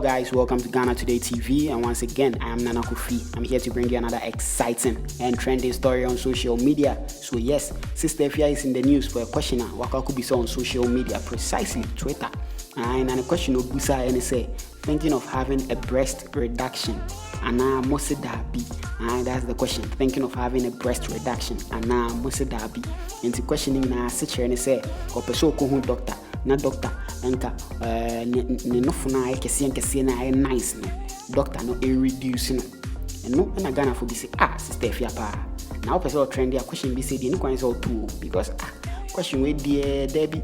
guys, welcome to Ghanatoday TV, and once again I am Nana Kofi. I'm here to bring you another exciting and trending story on social media. So yes, Sister Afia is in the news for a question what could be so on social media, precisely Twitter. And the question of Busa and say thinking of having a breast reduction. And now must be, and that's the question. Thinking of having a breast reduction, and now must be. Into questioning na sicher and say, or person who doctor, na doctor, enka no funa kesi na nice no doctor no reducing and no na Ghana for be say Sister Afia pa. Now person trend their question be say the no kwan is all too because question we there be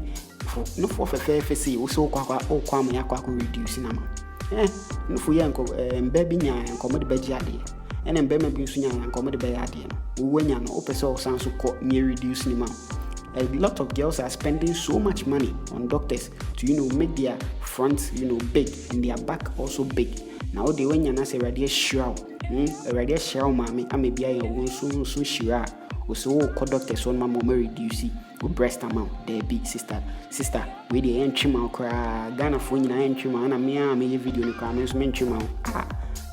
no for say we so kwa am ya kwa reducing am. No for yanko baby nya nkomo de baji ade ene mbema bi nso nya nkomo de bayi ade no wo nya no opeso san so ko near reduce ni ma. A lot of girls are spending so much money on doctors to make their front big and their back also big. Now they when you say radius shroud mommy I may be a so shira so doctors on my mom reduce breast amount there be sister we the entry mount cry Ghana for you entry man and me video no comments entry mount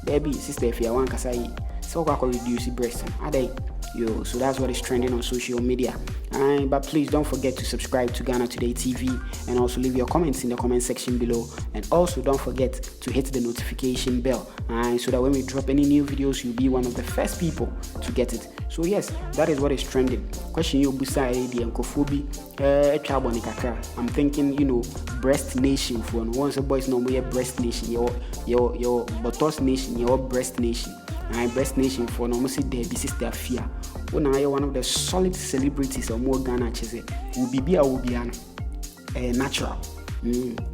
there be sister if you want to say so I can reduce breast so that's what is trending on social media. But please don't forget to subscribe to Ghanatoday TV and also leave your comments in the comment section below, and also don't forget to hit the notification bell so that when we drop any new videos you'll be one of the first people to get it. So yes, that is what is trending. Question you busa the enkophobia I'm thinking breast nation for once a boys no more breast nation your botos nation your breast nation. Breast nation for no see there be Sister Afia. When I one of the solid celebrities or more Ghana chese will be natural.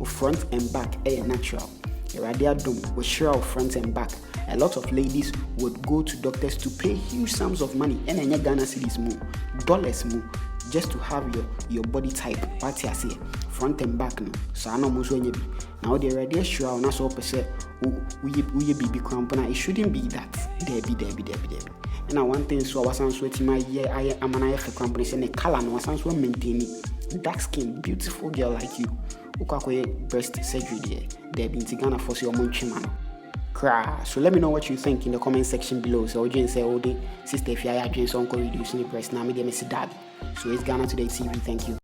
Front and back natural. Radiadum will show front and back. A lot of ladies would go to doctors to pay huge sums of money and any Ghana cities more, dollars more, just to have your body type. What I say, front and back no. So I know most when you be now the radius sure not so percent. We be company. It shouldn't be that. There be. And I want things so I was sweating my year. I am an IF company and a color no was maintaining dark skin, beautiful girl like you. Ukakwe breast surgery there be in Ghana for your man. So let me know what you think in the comment section below. So you say all the Sister Afia James uncle reducing the breast now me see that. So it's Ghanatoday TV. Thank you.